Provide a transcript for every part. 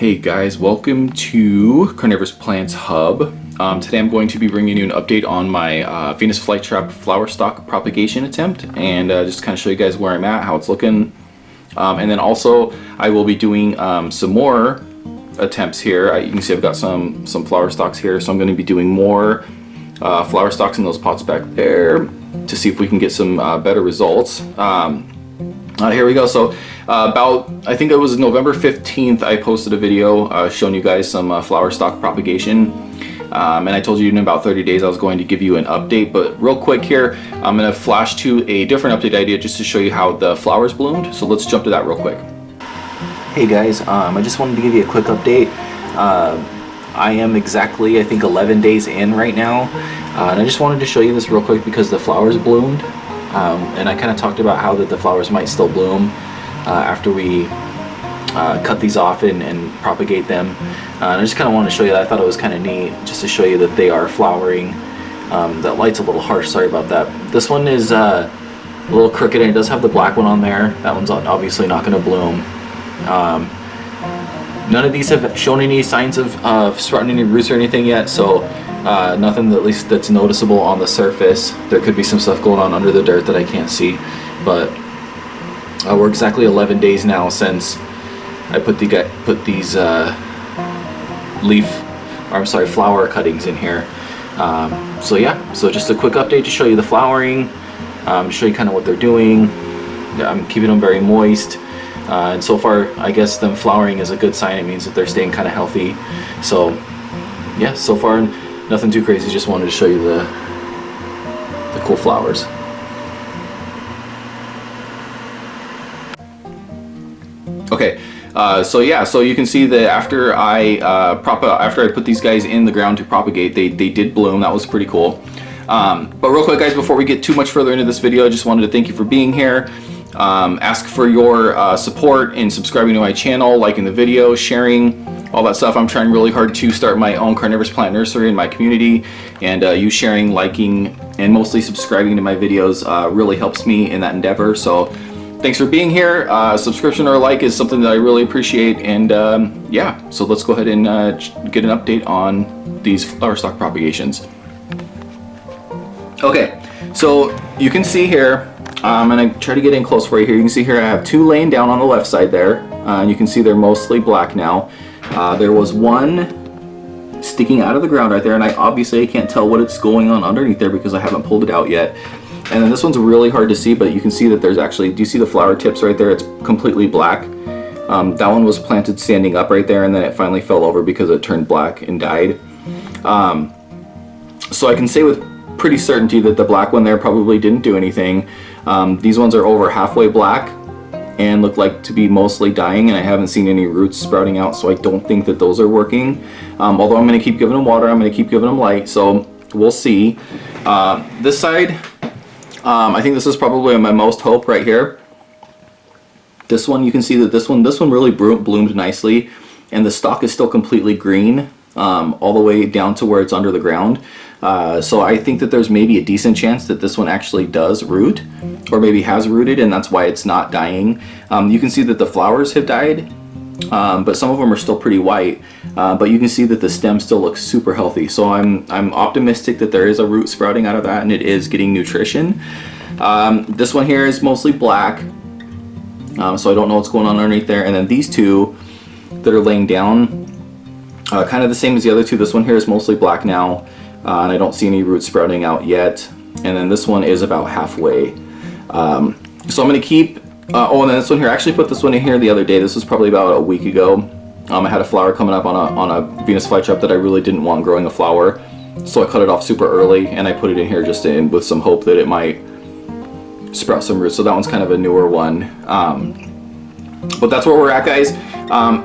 Hey guys, welcome to Carnivorous Plants Hub. Today I'm going to be bringing you an update on my Venus Flytrap flower stalk propagation attempt, and just kind of show you guys where I'm at, how it's looking. And then also I will be doing some more attempts here. You can see I've got some flower stalks here, so I'm going to be doing more flower stalks in those pots back there to see if we can get some better results. Here we go. So I think it was November 15th, I posted a video showing you guys some flower stalk propagation. And I told you in about 30 days I was going to give you an update, but real quick here, I'm going to flash to a different update idea just to show you how the flowers bloomed. So let's jump to that real quick. Hey guys, I just wanted to give you a quick update. I am exactly, I think, 11 days in right now. And I just wanted to show you this real quick because the flowers bloomed. And I kind of talked about how the flowers might still bloom after we cut these off and propagate them. And I just kind of wanted to show you that. I thought it was kind of neat just to show you that they are flowering. That light's a little harsh, sorry about that. This one is a little crooked and it does have the black one on there. That one's obviously not going to bloom. None of these have shown any signs of sprouting any roots or anything yet, so nothing at least that's noticeable on the surface. There could be some stuff going on under the dirt that I can't see, but we're exactly 11 days now since I put these flower cuttings in here. So yeah, so just a quick update to show you the flowering, to show you kind of what they're doing. I'm keeping them very moist. And so far, I guess them flowering is a good sign. It means that they're staying kind of healthy. So yeah, so far nothing too crazy. Just wanted to show you the cool flowers. Okay, so yeah, so you can see that after I put these guys in the ground to propagate, they did bloom. That was pretty cool. But real quick, guys, before we get too much further into this video, I just wanted to thank you for being here. Ask for your support in subscribing to my channel, liking the video, sharing, all that stuff. I'm trying really hard to start my own carnivorous plant nursery in my community, and you sharing, liking, and mostly subscribing to my videos really helps me in that endeavor. So thanks for being here. Subscription or like is something that I really appreciate, and yeah, so let's go ahead and get an update on these flower stalk propagations. Okay, so you can see here, I'm going to try to get in close for you here. You can see here I have two laying down on the left side there, and you can see they're mostly black now. There was one sticking out of the ground right there, and I can't tell what it's going on underneath there because I haven't pulled it out yet. And then this one's really hard to see, but you can see that there's actually, do you see the flower tips right there? It's completely black. That one was planted standing up right there, and then it finally fell over because it turned black and died. So I can say with pretty certainty that the black one there probably didn't do anything. These ones are over halfway black and look like to be mostly dying, and I haven't seen any roots sprouting out, so I don't think that those are working. Although I'm going to keep giving them water, I'm going to keep giving them light, so we'll see. This side, I think this is probably my most hope right here. This one, you can see that this one really bloomed nicely, and the stalk is still completely green all the way down to where it's under the ground. So I think that there's maybe a decent chance that this one actually does root, or maybe has rooted, and that's why it's not dying. You can see that the flowers have died, but some of them are still pretty white. But you can see that the stem still looks super healthy. So I'm optimistic that there is a root sprouting out of that, and it is getting nutrition. This one here is mostly black, so I don't know what's going on underneath there. And then these two that are laying down, kind of the same as the other two. This one here is mostly black now. And I don't see any roots sprouting out yet. And then this one is about halfway. So I'm going to keep, and then this one here, I actually put this one in here the other day. This was probably about a week ago. I had a flower coming up on a Venus flytrap that I really didn't want growing a flower. So I cut it off super early, and I put it in here just with some hope that it might sprout some roots. So that one's kind of a newer one. But that's where we're at, guys.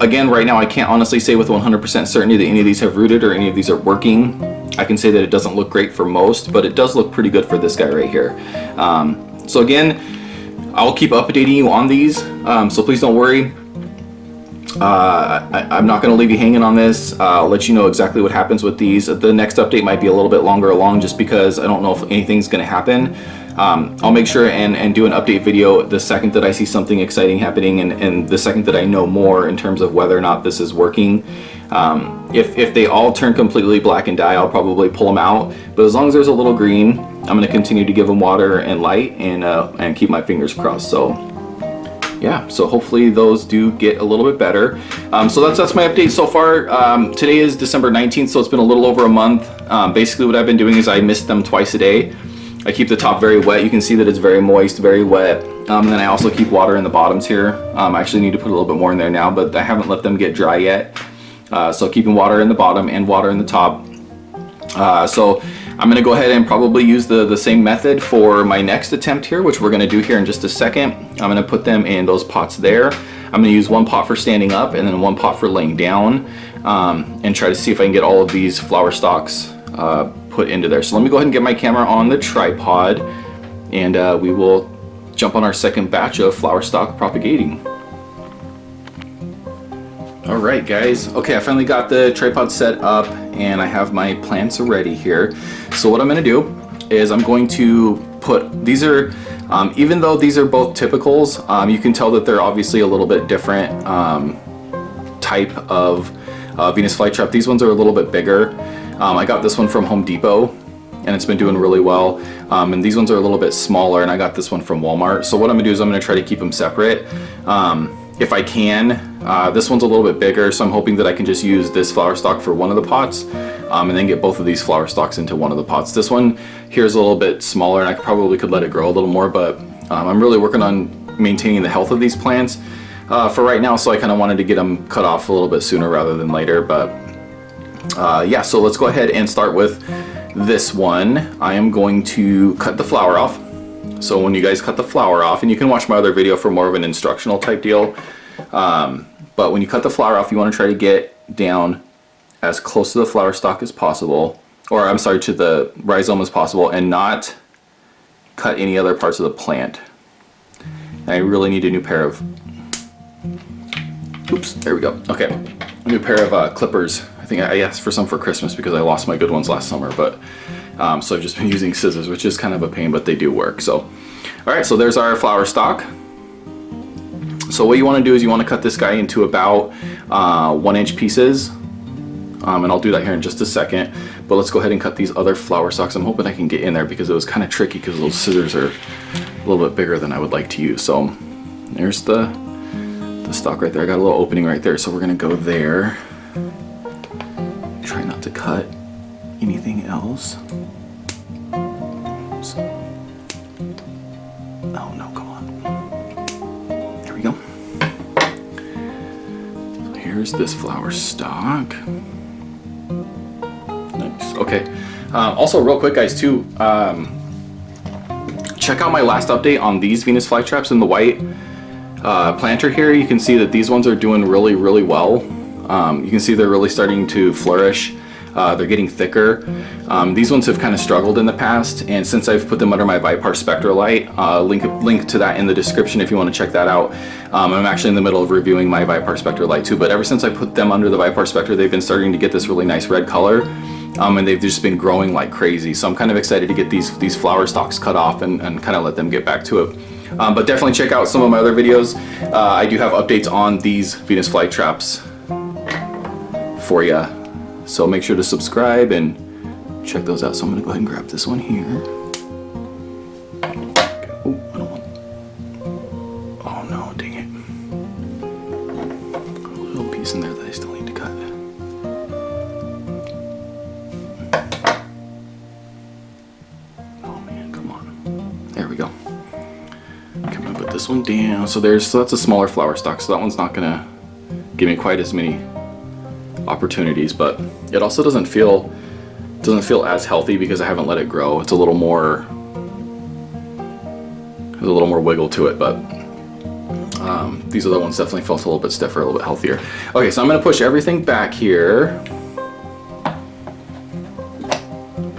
Again, right now I can't honestly say with 100% certainty that any of these have rooted or any of these are working. I can say that it doesn't look great for most, but it does look pretty good for this guy right here. So again, I'll keep updating you on these, so please don't worry. I'm not going to leave you hanging on this. I'll let you know exactly what happens with these. The next update might be a little bit longer along just because I don't know if anything's going to happen. I'll make sure and do an update video the second that I see something exciting happening, and the second that I know more in terms of whether or not this is working. If they all turn completely black and die, I'll probably pull them out, but as long as there's a little green, I'm going to continue to give them water and light, and keep my fingers crossed. So yeah, so hopefully those do get a little bit better. So that's my update so far. Today is December 19th, so it's been a little over a month. Basically what I've been doing is I mist them twice a day. I keep the top very wet. You can see that it's very moist, very wet. And then I also keep water in the bottoms here. I actually need to put a little bit more in there now, but I haven't let them get dry yet. So keeping water in the bottom and water in the top. So I'm going to go ahead and probably use the same method for my next attempt here, which we're going to do here in just a second. I'm going to put them in those pots there. I'm going to use one pot for standing up and then one pot for laying down, and try to see if I can get all of these flower stalks put into there. So let me go ahead and get my camera on the tripod, and we will jump on our second batch of flower stalk propagating. All right, guys. Okay, I finally got the tripod set up and I have my plants ready here. So what I'm going to do is I'm going to put, these are, even though these are both typicals, you can tell that they're obviously a little bit different type of Venus flytrap. These ones are a little bit bigger. I got this one from Home Depot and it's been doing really well. And these ones are a little bit smaller, and I got this one from Walmart. So what I'm gonna do is I'm gonna try to keep them separate. If I can, this one's a little bit bigger, so I'm hoping that I can just use this flower stalk for one of the pots, and then get both of these flower stalks into one of the pots. This one here is a little bit smaller, and I probably could let it grow a little more, but I'm really working on maintaining the health of these plants for right now, so I kind of wanted to get them cut off a little bit sooner rather than later. But yeah, so let's go ahead and start with this one. I am going to cut the flower off. So when you guys cut the flower off, and you can watch my other video for more of an instructional type deal, but when you cut the flower off, you want to try to get down as close to the flower stalk as possible, or I'm sorry, to the rhizome as possible, and not cut any other parts of the plant. I really need a new pair of, oops, there we go. Okay, a new pair of clippers. I think I asked for some for Christmas because I lost my good ones last summer, but so I've just been using scissors, which is kind of a pain, but they do work. So, all right, so there's our flower stalk. So what you want to do is you want to cut this guy into about 1-inch pieces, and I'll do that here in just a second. But let's go ahead and cut these other flower stalks. I'm hoping I can get in there because it was kind of tricky because those scissors are a little bit bigger than I would like to use. So there's the stalk right there. I got a little opening right there, so we're gonna go there. Try not to cut anything else. Oops. Oh no, come on. There we go. So here's this flower stalk. Nice. Okay. Also, real quick, guys, too, check out my last update on these Venus flytraps in the white planter here. You can see that these ones are doing really, really well. You can see they're really starting to flourish. They're getting thicker. These ones have kind of struggled in the past, and since I've put them under my Vipar Spectra light, link to that in the description if you want to check that out. I'm actually in the middle of reviewing my Vipar Spectra light too, but ever since I put them under the Vipar Spectra, they've been starting to get this really nice red color, and they've just been growing like crazy. So I'm kind of excited to get these flower stalks cut off and kind of let them get back to it. But definitely check out some of my other videos. I do have updates on these Venus flytraps for you, so make sure to subscribe and check those out. So I'm gonna go ahead and grab this one here. Okay. Oh, I don't want, oh no, dang it. A little piece in there that I still need to cut. Oh man, come on. There we go. Okay, I'm gonna put this one down. So that's a smaller flower stalk, so that one's not gonna give me quite as many opportunities, but it also doesn't feel as healthy because I haven't let it grow. It's a little more, there's a little more wiggle to it, but these other ones definitely felt a little bit stiffer, a little bit healthier. Okay, so I'm gonna push everything back here.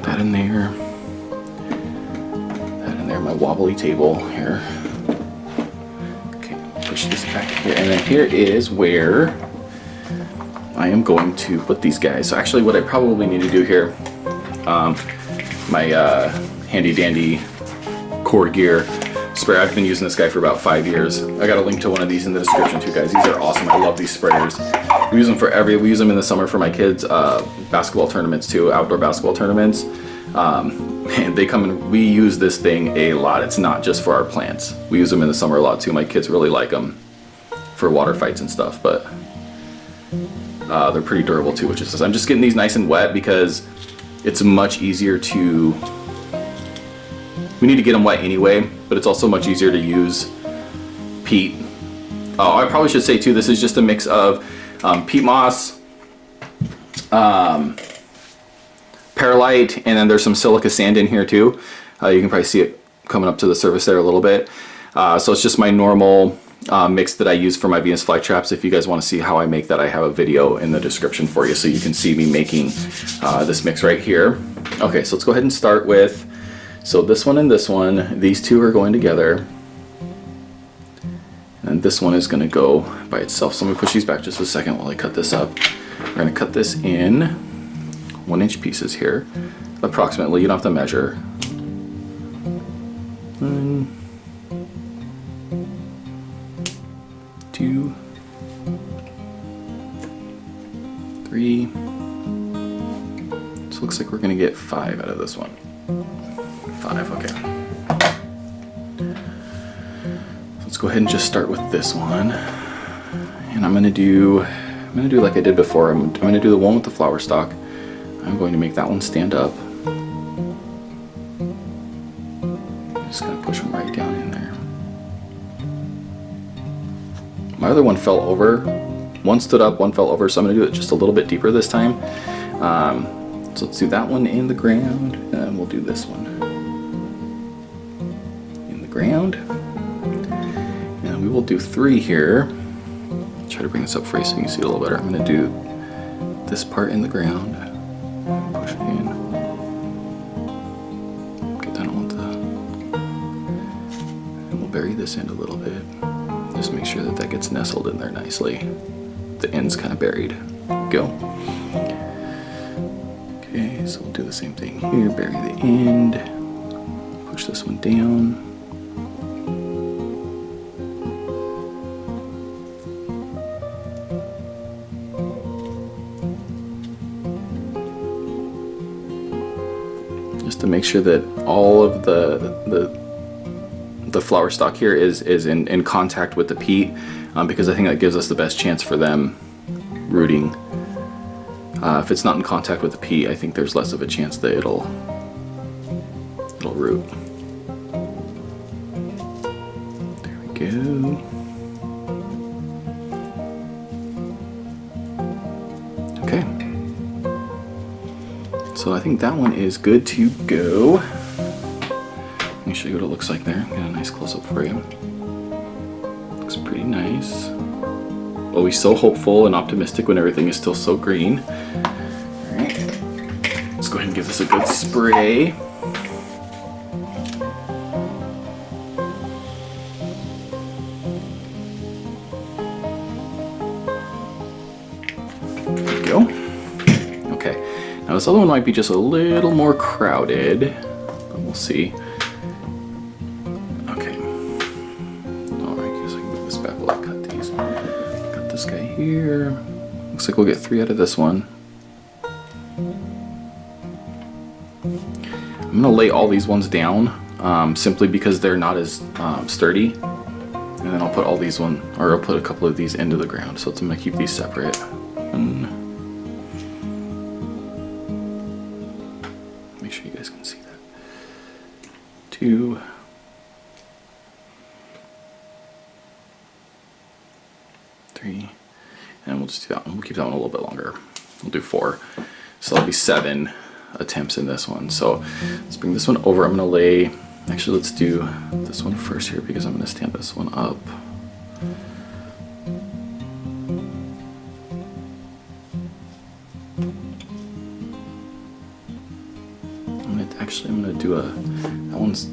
That in there. That in there, my wobbly table here. Okay, push this back here, and then here is where I am going to put these guys. So actually what I probably need to do here, my handy dandy core gear sprayer. I've been using this guy for about 5 years. I got a link to one of these in the description too, guys. These are awesome. I love these sprayers. We use them we use them in the summer for my kids' basketball tournaments too, outdoor basketball tournaments. And they come in, we use this thing a lot. It's not just for our plants. We use them in the summer a lot too. My kids really like them for water fights and stuff, but they're pretty durable too, which is just, I'm just getting these nice and wet because it's much easier to, we need to get them wet anyway, but it's also much easier to use peat. Oh, I probably should say too, this is just a mix of peat moss, perlite, and then there's some silica sand in here too. You can probably see it coming up to the surface there a little bit. So it's just my normal mix that I use for my Venus flytraps. If you guys want to see how I make that, I have a video in the description for you so you can see me making this mix right here. Okay, so let's go ahead and start with, so this one and this one, these two are going together. And this one is going to go by itself. So I'm going to push these back just a second while I cut this up. We're going to cut this in 1-inch pieces here, approximately. You don't have to measure. 1, 2, 3. So it looks like we're going to get 5 out of this one. 5, okay. Let's go ahead and just start with this one. And I'm going to do like I did before. I'm going to do the one with the flower stalk. I'm going to make that one stand up. I'm just going to push them right down in there. My other one fell over. One stood up, one fell over, so I'm going to do it just a little bit deeper this time. So let's do that one in the ground, and then we'll do this one in the ground. And we will do 3 here. Try to bring this up for you so you can see it a little better. I'm going to do this part in the ground. Push it in. Get down on and we'll bury this end a little bit. Just make sure that that gets nestled in there nicely. The end's kind of buried. Go. Okay, so we'll do the same thing here. Bury the end. Push this one down. Just to make sure that all of the flower stalk here is in contact with the peat, because I think that gives us the best chance for them rooting. If it's not in contact with the peat, I think there's less of a chance that it'll root. There we go. Okay. So I think that one is good to go. Let me show you what it looks like there. Got a nice close-up for you. Looks pretty nice. Always so hopeful and optimistic when everything is still so green. Alright. Let's go ahead and give this a good spray. There we go. Okay. Now this other one might be just a little more crowded, but we'll see. This guy here. Looks like we'll get 3 out of this one. I'm gonna lay all these ones down simply because they're not as sturdy, and then I'll put all these I'll put a couple of these into the ground. So I'm gonna keep these separate. And make sure you guys can see that. 2. 3, and we'll just do that one. We'll keep that one a little bit longer. We'll do 4. So that'll be 7 attempts in this one. So let's bring this one over. I'm gonna lay, actually let's do this one first here because I'm gonna stand this one up. I'm gonna do that one's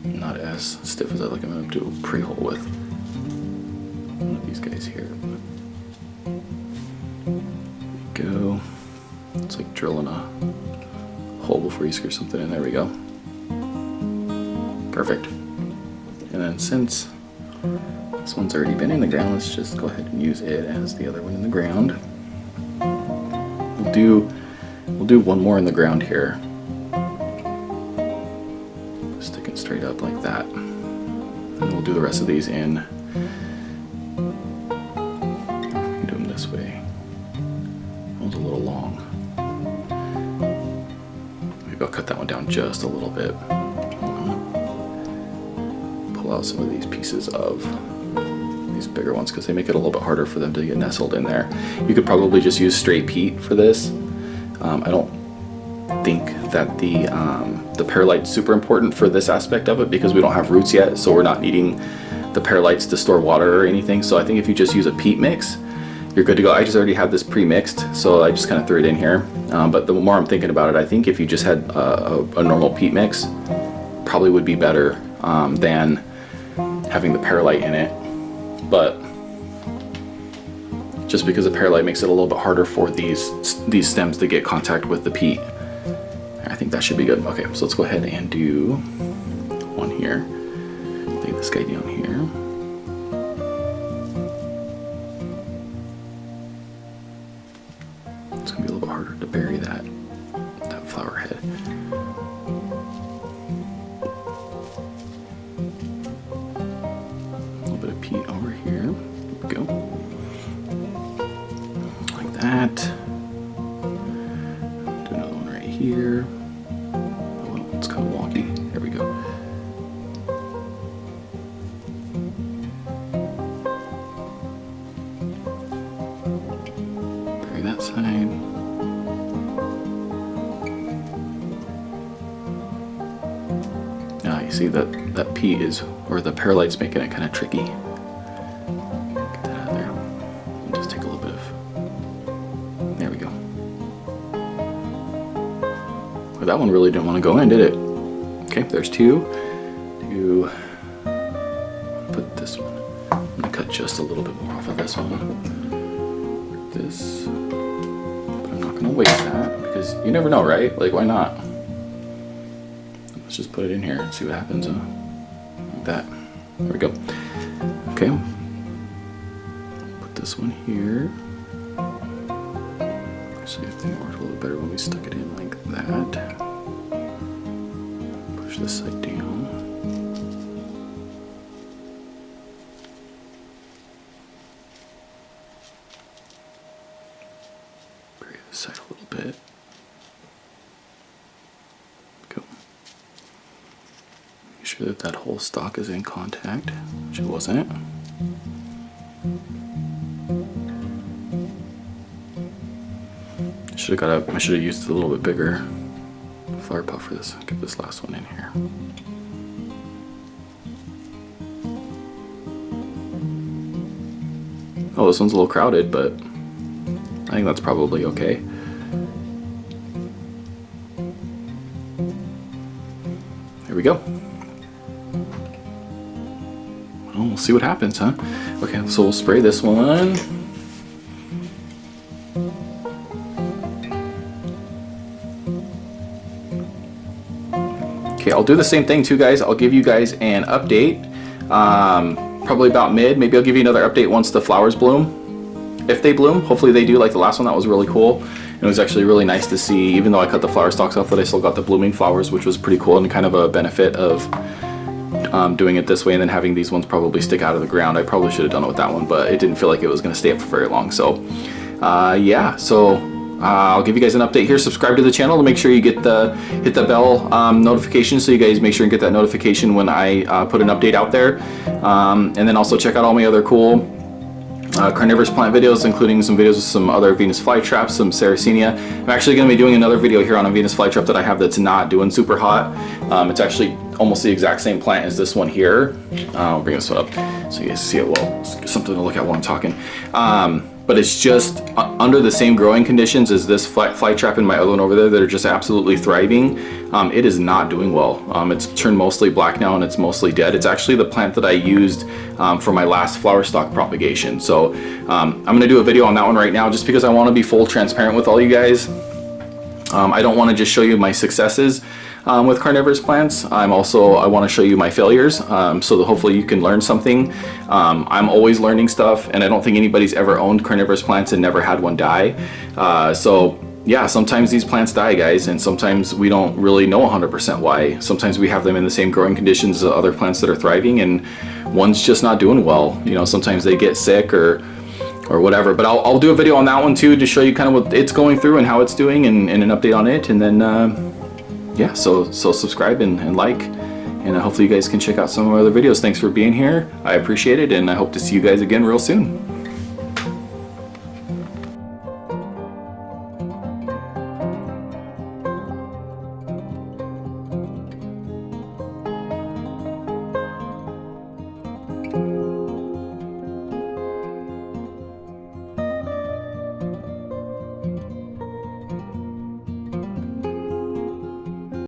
not as stiff as I like. I'm gonna do a pre-hole with one of these guys here. There we go. It's like drilling a hole before you screw something in. There we go. Perfect. And then since this one's already been in the ground, let's just go ahead and use it as the other one in the ground. We'll do one more in the ground here. Stick it straight up like that. And then we'll do the rest of these in. We can do them this way. That one's a little long. Maybe I'll cut that one down just a little bit. Pull out some of these pieces of these bigger ones because they make it a little bit harder for them to get nestled in there. You could probably just use straight peat for this. I don't think that the perlite's super important for this aspect of it because we don't have roots yet, so we're not needing the perlites to store water or anything. So I think if you just use a peat mix, you're good to go. I just already have this pre-mixed, so I just kind of threw it in here. But the more I'm thinking about it, I think if you just had a normal peat mix, probably would be better than having the perlite in it. But just because the perlite makes it a little bit harder for these stems to get contact with the peat. I think that should be good. Okay, so let's go ahead and do one here. Lay this guy down here. It's gonna be a little bit harder to bury that flower head. A little bit of peat over here. There we go. Like that. Do another one right here. Oh, well, it's kind of wonky. There we go. Bury that side. Now you see that peat is, or the perlite's making it kind of tricky. Get that out of there. And just take a little bit of. There we go. Well, that one really didn't want to go in, did it? Okay, there's two. Put this one. I'm gonna cut just a little bit more off of this one. This, but I'm not gonna waste that because you never know, right? Like, why not? Let's just put it in here and see what happens. Like that. There we go. Okay. Put this one here. See if things worked a little better when we stuck it in like that. Push this side down. Bury this side a little bit. Go. Make sure that whole stalk is in contact, which it wasn't. I should have used a little bit bigger flower pot for this. Get this last one in here. Oh, this one's a little crowded, but I think that's probably okay. There we go. Well, we'll see what happens, huh? Okay, so we'll spray this one. Okay, I'll do the same thing too, guys. I'll give you guys an update, probably about mid. Maybe I'll give you another update once the flowers bloom. If they bloom, hopefully they do, like the last one. That was really cool. And it was actually really nice to see, even though I cut the flower stalks off, that I still got the blooming flowers, which was pretty cool and kind of a benefit of doing it this way and then having these ones probably stick out of the ground. I probably should have done it with that one, but it didn't feel like it was going to stay up for very long. So yeah, so I'll give you guys an update here. Subscribe to the channel to make sure you get hit the bell notification, so you guys make sure and get that notification when I put an update out there. And then also check out all my other cool carnivorous plant videos, including some videos with some other Venus flytraps, some Sarracenia. I'm actually going to be doing another video here on a Venus flytrap that I have that's not doing super hot. It's actually almost the exact same plant as this one here. I'll bring this one up so you guys see it well. Something to look at while I'm talking. But it's just under the same growing conditions as this flytrap and my other one over there that are just absolutely thriving. It is not doing well. It's turned mostly black now and it's mostly dead. It's actually the plant that I used for my last flower stalk propagation. So I'm going to do a video on that one right now just because I want to be full transparent with all you guys. I don't want to just show you my successes. with carnivorous plants. I want to show you my failures, so that hopefully you can learn something. I'm always learning stuff, and I don't think anybody's ever owned carnivorous plants and never had one die. So yeah, sometimes these plants die, guys, and sometimes we don't really know 100% why. Sometimes we have them in the same growing conditions as other plants that are thriving, and one's just not doing well. You know, sometimes they get sick or whatever. But I'll do a video on that one too to show you kind of what it's going through and how it's doing, and an update on it. And then yeah, so subscribe and like, and hopefully you guys can check out some of my other videos. Thanks for being here. I appreciate it, and I hope to see you guys again real soon.